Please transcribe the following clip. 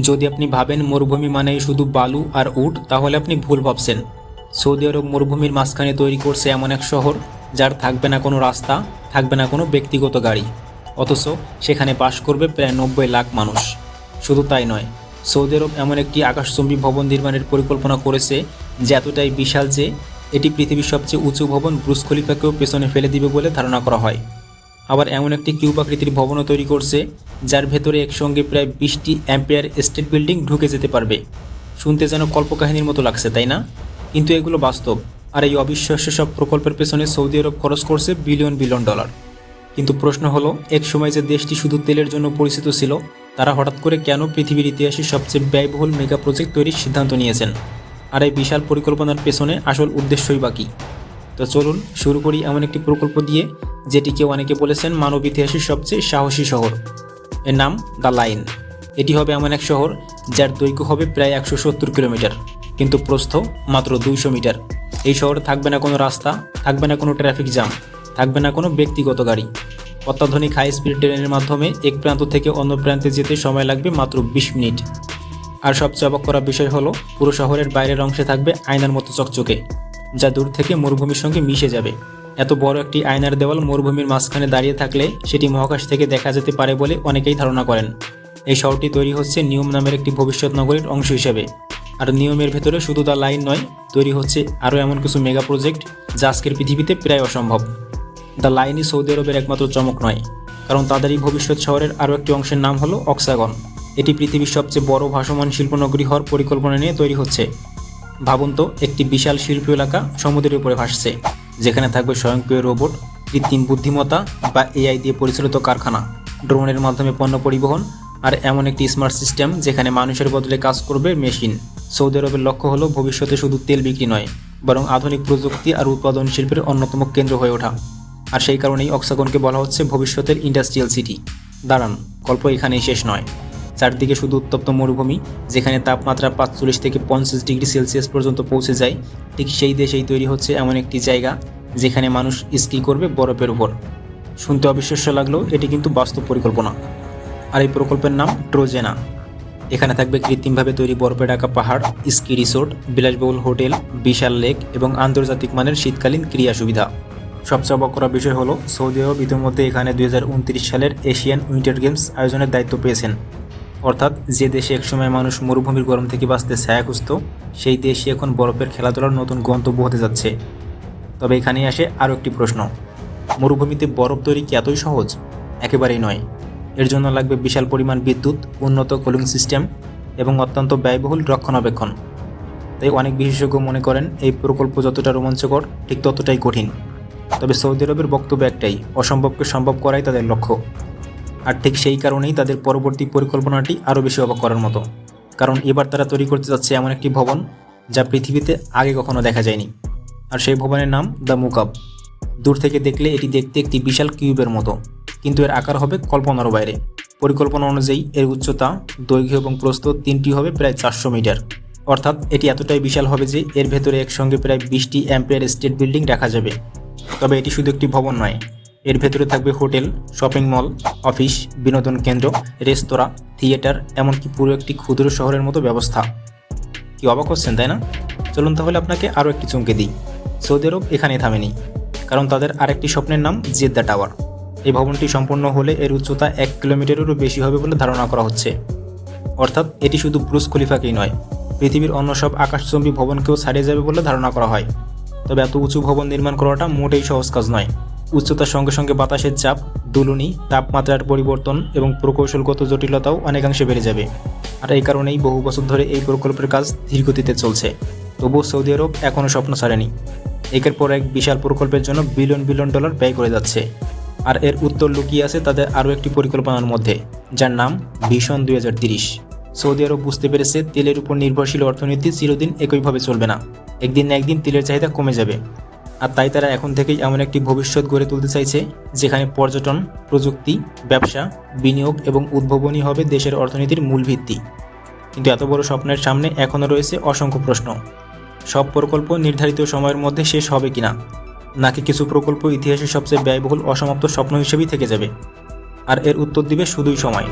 যদি আপনি ভাবেন মরুভূমি মানেই শুধু বালু আর উট, তাহলে আপনি ভুল ভাবছেন। সৌদি আরব মরুভূমির মাঝখানে তৈরি করছে এমন এক শহর যার থাকবে না কোনো রাস্তা, থাকবে না কোনো ব্যক্তিগত গাড়ি, অথচ সেখানে বাস করবে প্রায় 90 লাখ মানুষ। শুধু তাই নয়, সৌদি আরব এমন একটি আকাশচুম্বী ভবন নির্মাণের পরিকল্পনা করেছে যে এতটাই বিশাল যে এটি পৃথিবীর সবচেয়ে উঁচু ভবন বুর্জ খলিফাকেও পেছনে ফেলে দিবে বলে ধারণা করা হয়। আবার এমন একটি কিউব আকৃতির ভবনও তৈরি করছে যার ভেতরে একসঙ্গে প্রায় 20টি অ্যাম্পিয়ার স্টেট বিল্ডিং ঢুকে যেতে পারবে। শুনতে যেন কল্পকাহিনীর মতো লাগছে, তাই না? কিন্তু এগুলো বাস্তব। আর এই অবিশ্বাস্য সব প্রকল্পের পেছনে সৌদি আরব খরচ করছে বিলিয়ন বিলিয়ন ডলার। কিন্তু প্রশ্ন হলো, এক সময় যে দেশটি শুধু তেলের জন্য পরিচিত ছিল, তারা হঠাৎ করে কেন পৃথিবীর ইতিহাসে সবচেয়ে ব্যয়বহুল মেগা প্রজেক্ট তৈরির সিদ্ধান্ত নিয়েছেন? আর এই বিশাল পরিকল্পনার পেছনে আসল উদ্দেশ্যই বাকি। তো চলুন শুরু করি এমন একটি প্রকল্প দিয়ে যেটিকে অনেকে বলেছেন মানব ইতিহাসের সবচেয়ে সাহসী শহর। এর নাম দ্য লাইন। এটি হবে এমন এক শহর যার দৈর্ঘ্য হবে প্রায় 170 কিলোমিটার, কিন্তু প্রস্থ মাত্র 200 মিটার। এই শহরে থাকবে না কোনো রাস্তা, থাকবে না কোনো ট্রাফিক জ্যাম, থাকবে না কোনো ব্যক্তিগত গাড়ি। অত্যাধুনিক হাই স্পিড ট্রেনের মাধ্যমে এক প্রান্ত থেকে অন্য প্রান্তে যেতে সময় লাগবে মাত্র 20 মিনিট। আর সবচেয়ে অবাক করা বিষয় হলো, পুরো শহরের বাইরের অংশে থাকবে আয়নার মতো চকচকে, যা দূর থেকে মরুভূমির সঙ্গে মিশে যাবে। এত বড় একটি আয়নার দেওয়াল মরুভূমির মাঝখানে দাঁড়িয়ে থাকলে সেটি মহাকাশ থেকে দেখা যেতে পারে বলে অনেকেই ধারণা করেন। এই শহরটি তৈরি হচ্ছে নিয়ম নামের একটি ভবিষ্যৎ নগরীর অংশ হিসেবে। আর নিয়মের ভেতরে শুধু দ্য লাইন নয়, তৈরি হচ্ছে আরও এমন কিছু মেগা প্রজেক্ট যা আজকের পৃথিবীতে প্রায় অসম্ভব। দ্য লাইনই সৌদি আরবের একমাত্র চমক নয়, কারণ তাদের এই ভবিষ্যৎ শহরের আরও একটি অংশের নাম হলো অক্সাগন। এটি পৃথিবীর সবচেয়ে বড় ভাসমান শিল্পনগরী হওয়ার পরিকল্পনা নিয়ে তৈরি হচ্ছে। ভাবুন তো, একটি বিশাল শিল্প এলাকা সমুদ্রের উপরে ভাসছে, যেখানে থাকবে স্বয়ংক্রিয় রোবট, কৃত্রিম বুদ্ধিমত্তা বা এআই দিয়ে পরিচালিত কারখানা, ড্রোনের মাধ্যমে পণ্য পরিবহন, আর এমন একটি স্মার্ট সিস্টেম যেখানে মানুষের বদলে কাজ করবে মেশিন। সৌদি আরবের লক্ষ্য হলো ভবিষ্যতে শুধু তেল বিক্রি নয়, বরং আধুনিক প্রযুক্তি আর উৎপাদন শিল্পের অন্যতম কেন্দ্র হয়ে ওঠা। আর সেই কারণেই অক্সাগনকে বলা হচ্ছে ভবিষ্যতের ইন্ডাস্ট্রিয়াল সিটি। দাঁড়ান, গল্প এখানেই শেষ নয়। চারদিকে শুধু উত্তপ্ত মরুভূমি, যেখানে তাপমাত্রা 45 থেকে 50 ডিগ্রি সেলসিয়াস পর্যন্ত পৌঁছে যায়। ঠিক সেই দেশেই তৈরি হচ্ছে এমন একটি জায়গা যেখানে মানুষ স্কি করবে বরফের উপর। শুনতে অবিশ্বাস্য লাগলেও এটি কিন্তু বাস্তব পরিকল্পনা। আর এই প্রকল্পের নাম ট্রোজেনা। এখানে থাকবে কৃত্রিমভাবে তৈরি বরফে ঢাকা পাহাড়, স্কি রিসোর্ট, বিলাসবহুল হোটেল, বিশাল লেক এবং আন্তর্জাতিক মানের শীতকালীন ক্রীড়া সুবিধা। সবচেয়ে অবাক করা বিষয় হলো, সৌদি আরব ইতিমধ্যে এখানে 2029 সালের এশিয়ান উইন্টার গেমস আয়োজনের দায়িত্ব পেয়েছেন। অর্থাৎ যে দেশে একসময় মানুষ মরুভূমির গরম থেকে বাঁচতে ছায়া খুঁজত, সেই দেশই এখন বরফের খেলাধুলার নতুন গন্তব্য হতে যাচ্ছে। তবে এখানেই আসে আরও একটি প্রশ্ন, মরুভূমিতে বরফ তৈরি কি এতই সহজ? একেবারেই নয়। এর জন্য লাগবে বিশাল পরিমাণ বিদ্যুৎ, উন্নত কুলিং সিস্টেম এবং অত্যন্ত ব্যয়বহুল রক্ষণাবেক্ষণ। তাই অনেক বিশেষজ্ঞ মনে করেন এই প্রকল্প যতটা রোমাঞ্চকর, ঠিক ততটাই কঠিন। তবে সৌদি আরবের বক্তব্য একটাই, অসম্ভবকে সম্ভব করাই তাদের লক্ষ্য। আর ঠিক সেই কারণেই তাদের পরবর্তী পরিকল্পনাটি আরও বেশি অবাক করার মতো, কারণ এবার তারা তৈরি করতে যাচ্ছে এমন একটি ভবন যা পৃথিবীতে আগে কখনো দেখা যায়নি। আর সেই ভবনের নাম দ্য মুকাব। দূর থেকে দেখলে এটি দেখতে একটি বিশাল কিউবের মতো, কিন্তু এর আকার হবে কল্পনারও বাইরে। পরিকল্পনা অনুযায়ী এর উচ্চতা, দৈর্ঘ্য এবং প্রস্থ তিনটি হবে প্রায় 400 মিটার। অর্থাৎ এটি এতটাই বিশাল হবে যে এর ভেতরে একসঙ্গে প্রায় 20টি অ্যাম্পিয়ার স্টেট বিল্ডিং রাখা যাবে। তবে এটি শুধু একটি ভবন নয়, এর ভেতরে থাকবে হোটেল, শপিং মল, অফিস, বিনোদন কেন্দ্র, রেস্তোরাঁ, থিয়েটার, এমনকি পুরো একটি ক্ষুদ্র শহরের মতো ব্যবস্থা। কি অবাক হচ্ছেন, তাই না? চলুন তাহলে আপনাকে আরও একটি চমকে দিই। সৌদি আরব এখানেই থামেনি, কারণ তাদের আরেকটি স্বপ্নের নাম জেদ্দা টাওয়ার। এই ভবনটি সম্পূর্ণ হলে এর উচ্চতা 1 কিলোমিটারেরও বেশি হবে বলে ধারণা করা হচ্ছে। অর্থাৎ এটি শুধু বুর্জ খলিফাকেই নয়, পৃথিবীর অন্য সব আকাশচুম্বী ভবনকেও ছাড়িয়ে যাবে বলে ধারণা করা হয়। তবে এত উঁচু ভবন নির্মাণ করাটা মোটেই সহজ কাজ নয়। উচ্চতার সঙ্গে সঙ্গে বাতাসের চাপ, দুলুনি, তাপমাত্রার পরিবর্তন এবং প্রকৌশলগত জটিলতাও অনেকাংশে বেড়ে যাবে। আর এই কারণেই বহু বছর ধরে এই প্রকল্পের কাজ ধীরগতিতে চলছে। তবুও সৌদি আরব এখনও স্বপ্ন ছাড়েনি। একের পর এক বিশাল প্রকল্পের জন্য বিলিয়ন বিলিয়ন ডলার ব্যয় করে যাচ্ছে। আর এর উত্তর লুকিয়ে আছে তাদের আরও একটি পরিকল্পনার মধ্যে, যার নাম ভিশন 2030। সৌদি আরব বুঝতে পেরেছে তেলের উপর নির্ভরশীল অর্থনীতি চিরদিন একইভাবে চলবে না। একদিন না একদিন তেলের চাহিদা কমে যাবে। আর তাই তারা এখন থেকেই এমন একটি ভবিষ্যৎ গড়ে তুলতে চাইছে যেখানে পর্যটন, প্রযুক্তি, ব্যবসা, বিনিয়োগ এবং উদ্ভাবনী হবে দেশের অর্থনীতির মূল ভিত্তি। কিন্তু এত বড় স্বপ্নের সামনে এখনও রয়েছে অসংখ্য প্রশ্ন। সব প্রকল্প নির্ধারিত সময়ের মধ্যে শেষ হবে কিনা, নাকি কিছু প্রকল্প ইতিহাসের সবচেয়ে ব্যয়বহুল অসমাপ্ত স্বপ্ন হিসেবেই থেকে যাবে? আর এর উত্তর দিবে শুধুই সময়।